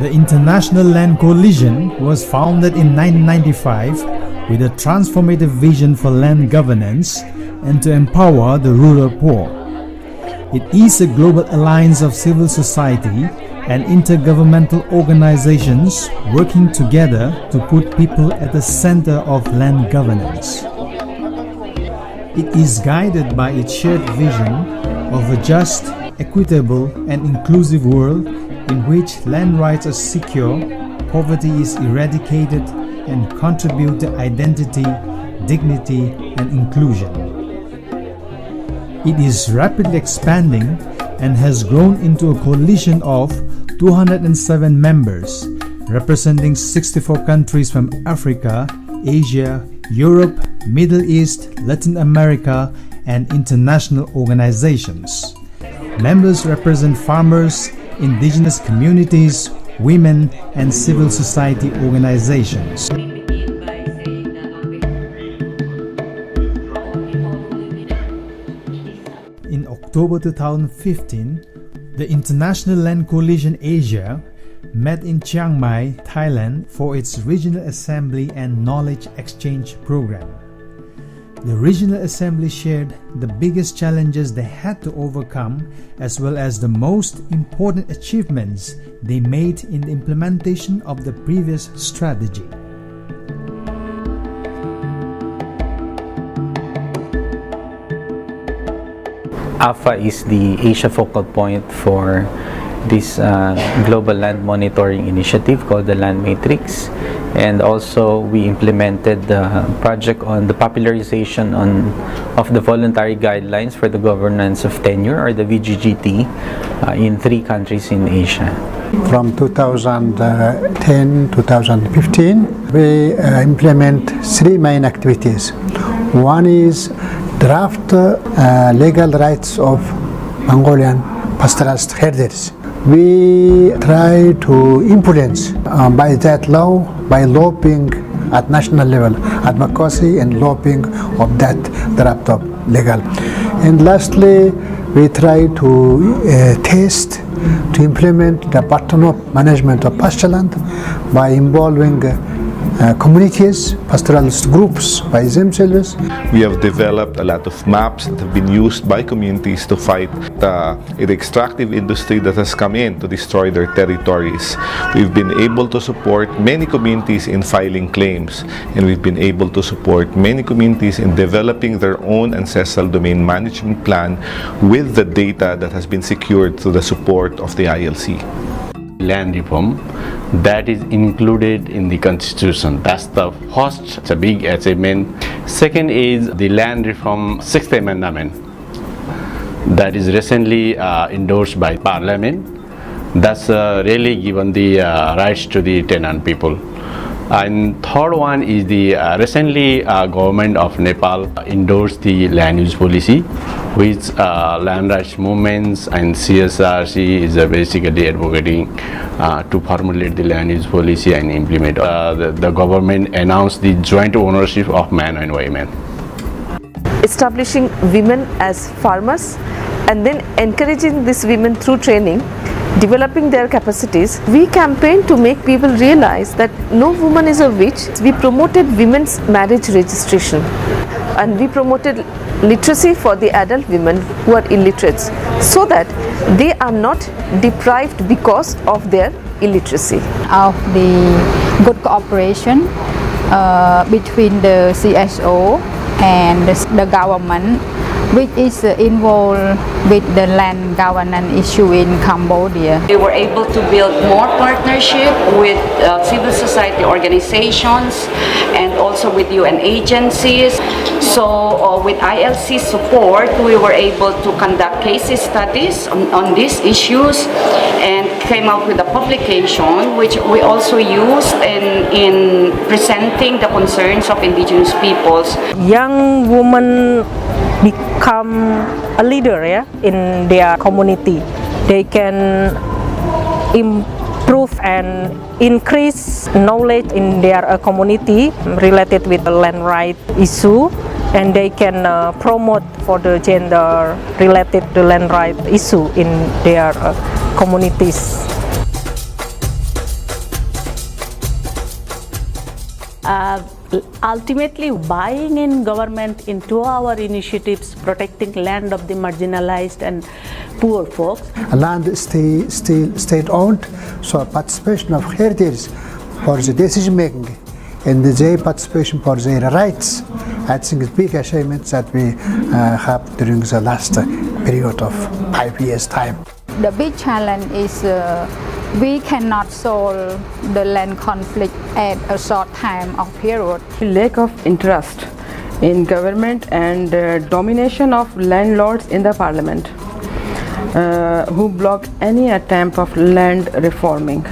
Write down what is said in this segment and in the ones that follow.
The International Land Coalition was founded in 1995 with a transformative vision for land governance and to empower the rural poor. It is a global alliance of civil society and intergovernmental organizations working together to put people at the center of land governance. It is guided by its shared vision of a just, equitable, and inclusive world in which land rights are secure, poverty is eradicated, and contribute to identity, dignity, and inclusion. It is rapidly expanding and has grown into a coalition of 207 members, representing 64 countries from Africa, Asia, Europe, Middle East, Latin America, and international organizations. Members represent farmers, indigenous communities, women, and civil society organizations. In October 2015, the International Land Coalition Asia met in Chiang, Thailand for its Regional Assembly and Knowledge Exchange Program. The Regional Assembly shared the biggest challenges they had to overcome as well as the most important achievements they made in the implementation of the previous strategy. AFA is the Asia focal point for this global land monitoring initiative called the Land Matrix, and also we implemented the project on the popularization of the voluntary guidelines for the governance of tenure, or the VGGT, in 3 countries in Asia. From 2010-2015, we implement 3 main activities. One is draft legal rights of Mongolian pastoralist herders. We try to influence by that law, by lobbying at national level, advocacy and lobbying of that draft of legal. And lastly, we try to test to implement the bottom-up management of pastoral by involving communities, pastoralist groups by themselves. We have developed a lot of maps that have been used by communities to fight the extractive industry that has come in to destroy their territories. We've been able to support many communities in filing claims, and we've been able to support many communities in developing their own ancestral domain management plan with the data that has been secured through the support of the ILC. Land reform that is included in the constitution. That's the first, it's a big achievement. Second is the land reform 6th amendment that is recently endorsed by parliament. That's really given the rights to the tenant people. And third one is the recently government of Nepal endorsed the land use policy, which land rights movements and CSRC is basically advocating to formulate the land use policy and implement. The government announced the joint ownership of men and women. Establishing women as farmers and then encouraging these women through training, developing their capacities. We campaigned to make people realize that no woman is a witch. We promoted women's marriage registration, and we promoted literacy for the adult women who are illiterate, so that they are not deprived because of their illiteracy. Of the good cooperation between the CSO and the government, which is involved with the land governance issue in Cambodia. We were able to build more partnership with civil society organizations and also with UN agencies. So with ILC support, we were able to conduct case studies on these issues and came out with a publication which we also use in presenting the concerns of indigenous peoples. Young women become a leader in their community. They can improve and increase knowledge in their community related with the land right issue, and they can promote for the gender related to land right issue in their communities. ultimately buying in government into our initiatives protecting land of the marginalized and poor folks. Land is still state-owned, so participation of heritage for the decision making and their participation for their rights, I think is big achievements that we have during the last period of 5 years' time. The big challenge is we cannot solve the land conflict at a short time of period. Lack of interest in government and domination of landlords in the parliament who block any attempt of land reforming,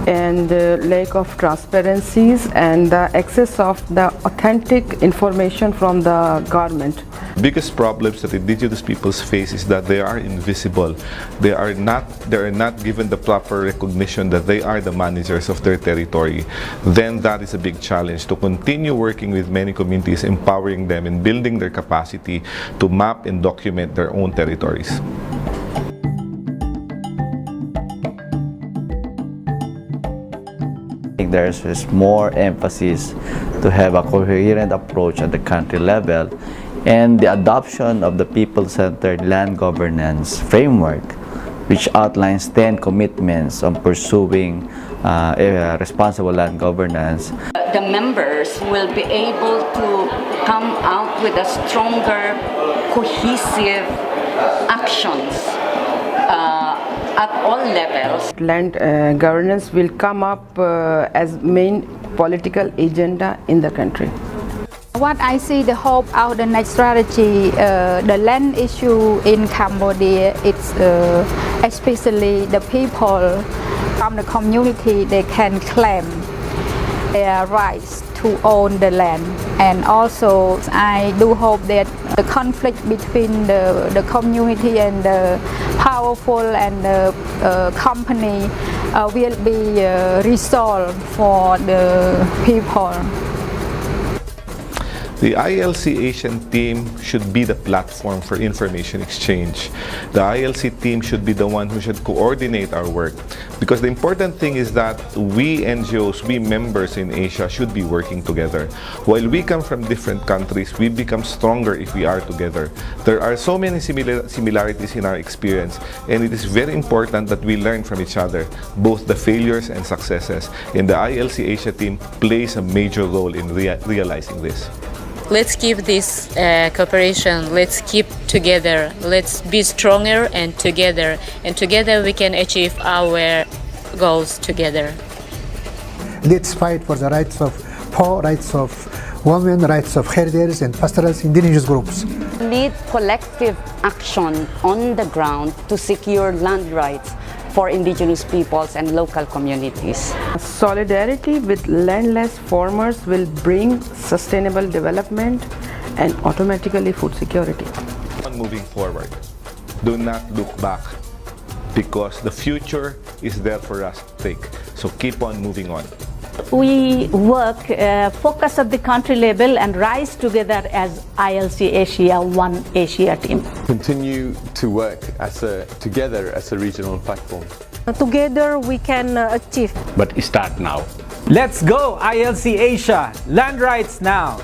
and lack of transparencies and the access of the authentic information from the government. Biggest problems that Indigenous peoples face is that they are invisible. They are not given the proper recognition that they are the managers of their territory. Then that is a big challenge, to continue working with many communities, empowering them and building their capacity to map and document their own territories. There's more emphasis to have a coherent approach at the country level, and the adoption of the people-centered land governance framework, which outlines 10 commitments on pursuing responsible land governance. The members will be able to come out with a stronger, cohesive actions at all levels. Land governance will come up as main political agenda in the country. What I see the hope out the next strategy, the land issue in Cambodia, it's especially the people from the community, they can claim their rights to own the land. And also I do hope that the conflict between the community and the powerful and the company will be resolved for the people. The ILC Asian team should be the platform for information exchange. The ILC team should be the one who should coordinate our work, because the important thing is that we NGOs, we members in Asia should be working together. While we come from different countries, we become stronger if we are together. There are so many similarities in our experience, and it is very important that we learn from each other, both the failures and successes. And the ILC Asia team plays a major role in realizing this. Let's keep this cooperation, let's keep together, let's be stronger and together we can achieve our goals together. Let's fight for the rights of poor, rights of women, rights of heritage and pastoral indigenous groups. Need collective action on the ground to secure land rights for indigenous peoples and local communities. Solidarity with landless farmers will bring sustainable development and automatically food security. Moving forward, do not look back, because the future is there for us to take. So keep on moving on. We work, focus at the country level and rise together as ILC Asia, One Asia team. Continue to work together as a regional platform. Together we can achieve. But start now. Let's go, ILC Asia! Land rights now!